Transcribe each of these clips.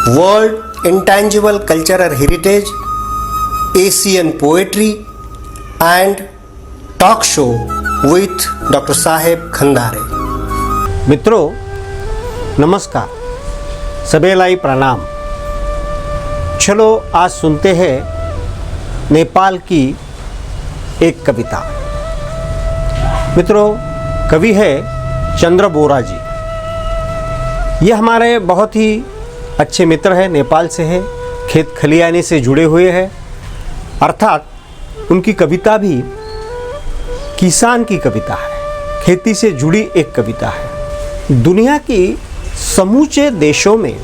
World Intangible Cultural Heritage, Asian Poetry and Talk Show with Dr. Saheb Khandare। मित्रों नमस्कार, सबेलाई प्रणाम। चलो आज सुनते हैं नेपाल की एक कविता। मित्रों कवि है चंद्र बोरा जी। ये हमारे बहुत ही अच्छे मित्र हैं, नेपाल से है, खेत खलियानी से जुड़े हुए हैं। अर्थात उनकी कविता भी किसान की कविता है, खेती से जुड़ी एक कविता है। दुनिया की समूचे देशों में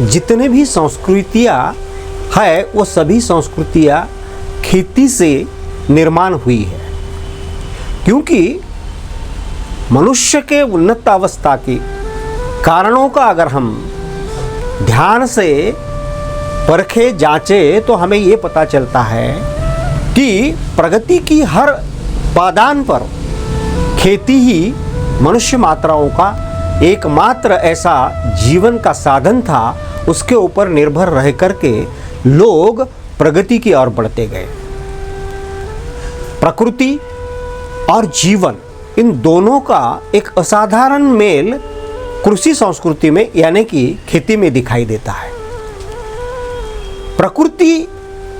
जितने भी संस्कृतियाँ है वो सभी संस्कृतियाँ खेती से निर्माण हुई है, क्योंकि मनुष्य के उन्नत अवस्था के कारणों का अगर हम ध्यान से परखे जांचे तो हमें ये पता चलता है कि प्रगति की हर पादान पर खेती ही मनुष्य मात्राओं का एकमात्र ऐसा जीवन का साधन था। उसके ऊपर निर्भर रह करके लोग प्रगति की ओर बढ़ते गए। प्रकृति और जीवन इन दोनों का एक असाधारण मेल कृषि संस्कृति में यानी कि खेती में दिखाई देता है। प्रकृति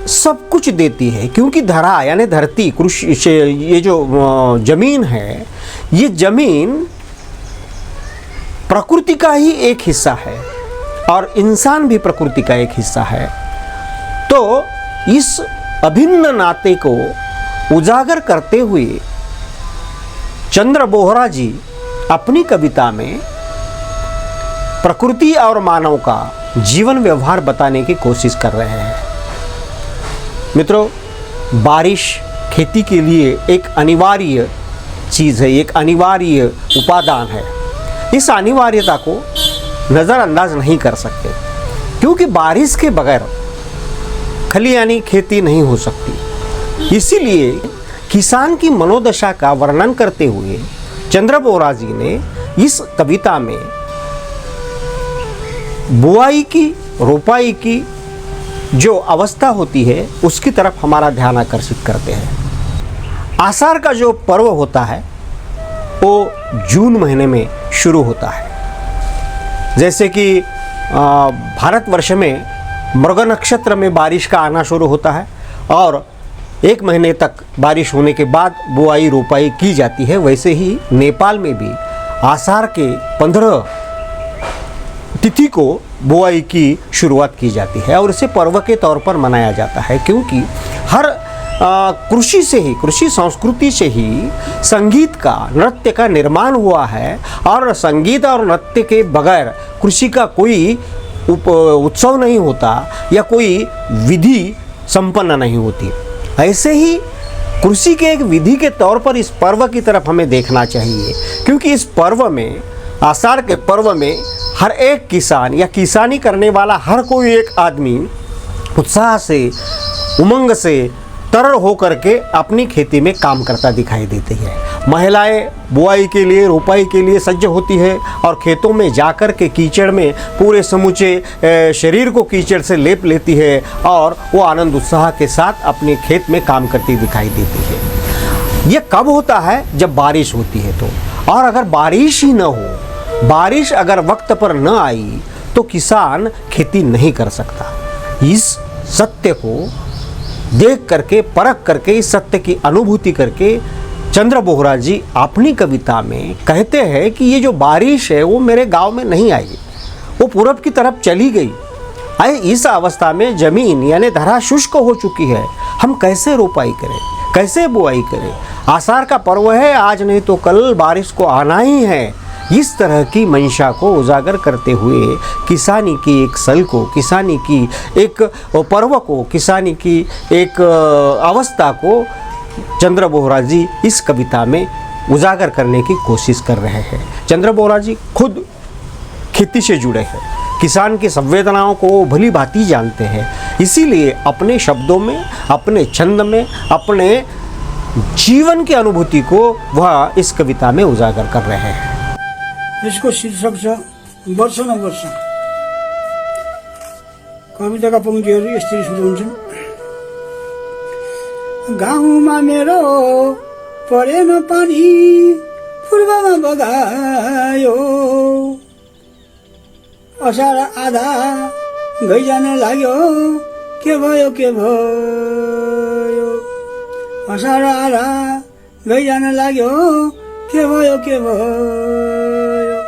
सब कुछ देती है, क्योंकि धरा यानी धरती, कृषि से ये जो जमीन है, ये जमीन प्रकृति का ही एक हिस्सा है और इंसान भी प्रकृति का एक हिस्सा है। तो इस अभिन्न नाते को उजागर करते हुए चंद्र बोहरा जी अपनी कविता में प्रकृति और मानव का जीवन व्यवहार बताने की कोशिश कर रहे हैं। मित्रों, बारिश खेती के लिए एक अनिवार्य चीज़ है, एक अनिवार्य उपादान है। इस अनिवार्यता को नज़रअंदाज नहीं कर सकते, क्योंकि बारिश के बगैर खलियानी खेती नहीं हो सकती। इसीलिए किसान की मनोदशा का वर्णन करते हुए चंद्र बोरा जी ने इस कविता में बुआई की, रोपाई की जो अवस्था होती है उसकी तरफ हमारा ध्यान आकर्षित करते हैं। आषाढ़ का जो पर्व होता है वो जून महीने में शुरू होता है। जैसे कि भारतवर्ष में मृग नक्षत्र में बारिश का आना शुरू होता है और एक महीने तक बारिश होने के बाद बुआई रोपाई की जाती है, वैसे ही नेपाल में भी आषाढ़ के 15 तिथि को बुआई की शुरुआत की जाती है और इसे पर्व के तौर पर मनाया जाता है, क्योंकि हर कृषि से ही, कृषि संस्कृति से ही संगीत का, नृत्य का निर्माण हुआ है और संगीत और नृत्य के बगैर कृषि का कोई उत्सव नहीं होता या कोई विधि संपन्न नहीं होती। ऐसे ही कृषि के एक विधि के तौर पर इस पर्व की तरफ हमें देखना चाहिए, क्योंकि इस पर्व में, आषाढ़ के पर्व में हर एक किसान या किसानी करने वाला हर कोई एक आदमी उत्साह से, उमंग से तरल हो करके अपनी खेती में काम करता दिखाई देती है। महिलाएं बुआई के लिए, रोपाई के लिए सज्ज होती है और खेतों में जाकर के कीचड़ में पूरे समूचे शरीर को कीचड़ से लेप लेती है और वो आनंद उत्साह के साथ अपने खेत में काम करती दिखाई देती है। ये कब होता है? जब बारिश होती है तो। और अगर बारिश ही न हो, बारिश अगर वक्त पर न आई तो किसान खेती नहीं कर सकता। इस सत्य को देख करके, परख करके, इस सत्य की अनुभूति करके चंद्र बोहरा जी अपनी कविता में कहते हैं कि ये जो बारिश है वो मेरे गांव में नहीं आई, वो पूरब की तरफ चली गई। इस अवस्था में जमीन यानी धरा शुष्क हो चुकी है, हम कैसे रोपाई करें, कैसे बुआई करें? आषाढ़ का पर्व है, आज नहीं तो कल बारिश को आना ही है। इस तरह की मंशा को उजागर करते हुए किसानी की एक सल को, किसानी की एक पर्व को, किसानी की एक अवस्था को चंद्र बोहरा जी इस कविता में उजागर करने की कोशिश कर रहे हैं। चंद्र बोहरा जी खुद खेती से जुड़े हैं, किसान की संवेदनाओं को भली भांति जानते हैं, इसीलिए अपने शब्दों में, अपने छंद में, अपने जीवन की अनुभूति को वह इस कविता में उजागर कर रहे हैं। इसको शीर्षक छ वर्ष न वर्ष। कविताका पंक्तिहरू यसरी सुरु हुन्छन्। गाउँमा मेरो परेन पानी पूर्वमा बगायो, असार आधा गइजान लाग्यो के भयो के भयो, असार आधा गइजान लाग्यो के भयो के भयो।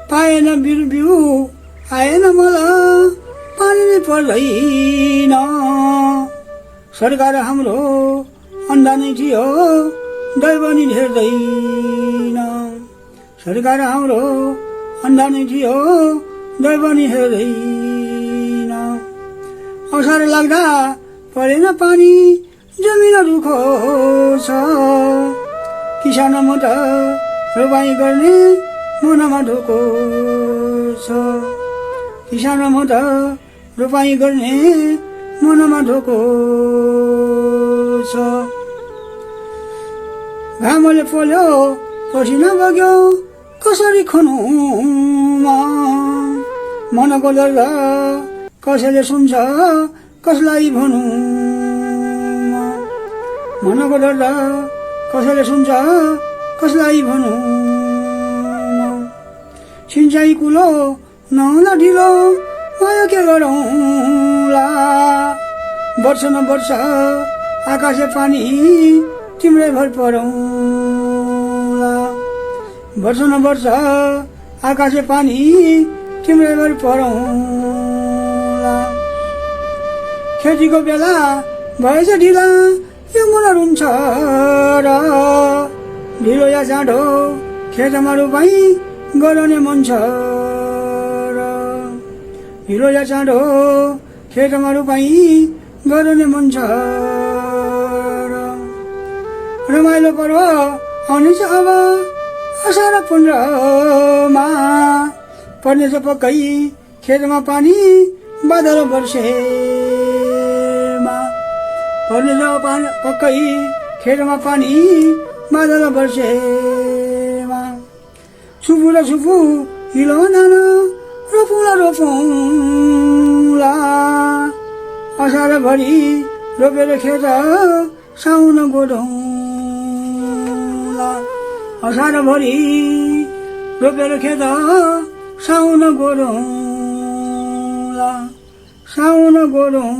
पाएन बिउ आएन मलाई पानी नै पर्दैन, सरकार हाम्रो अन्डा नै थियो दैव नि हेर्दैन, सरकार हाम्रो अन्डा नै थियो दैव नि हेर्दैन। असार लाग्दा परेन पानी जमिन रुखो छ, किसान म त रोपाई गर्ने मनमा ढोको छ, किसान म त रोपाई गर्ने मनमा ढोको छ। घामले पोल्यो पसिना बग्यो कसरी खनुमा, मनको दर्द कसैले सुन्छ कसलाई भनौँ, मनको दर्द कसैले सुन्छ कसलाई भनौँ। सिँचाइ कुलो नहुँदा ढिलो भयो के गरौँला, वर्ष न वर्ष आकाशे पानी तिम्रै भर परौँला, वर्ष न वर्ष आकाशे पानी तिम्रै भर परौँला। खेतीको बेला भएछ ढिला यो मुला रुन्छ र, ढिलो या चाँडो खेतमा रोपाई गराउने मन छ र, ढिलो या चाँडो खेतमा रोपाई गराउने मन छ र। रमाइलो पर्व आउनेछ अब असार 15मा, पर्नेछ पक्कै खेतमा पानी बादल वर्षेमा, पर्नेछ पक्कै खेतमा पानी बादल वर्षेमा। सुपु र सुपु हिलो धान रोपुला रोपौँला, असारभरि रोपेर खेत साउन गोडौँला, असारभरि रोपेर खेत साउन गोडौँला, साउन गोडौँ।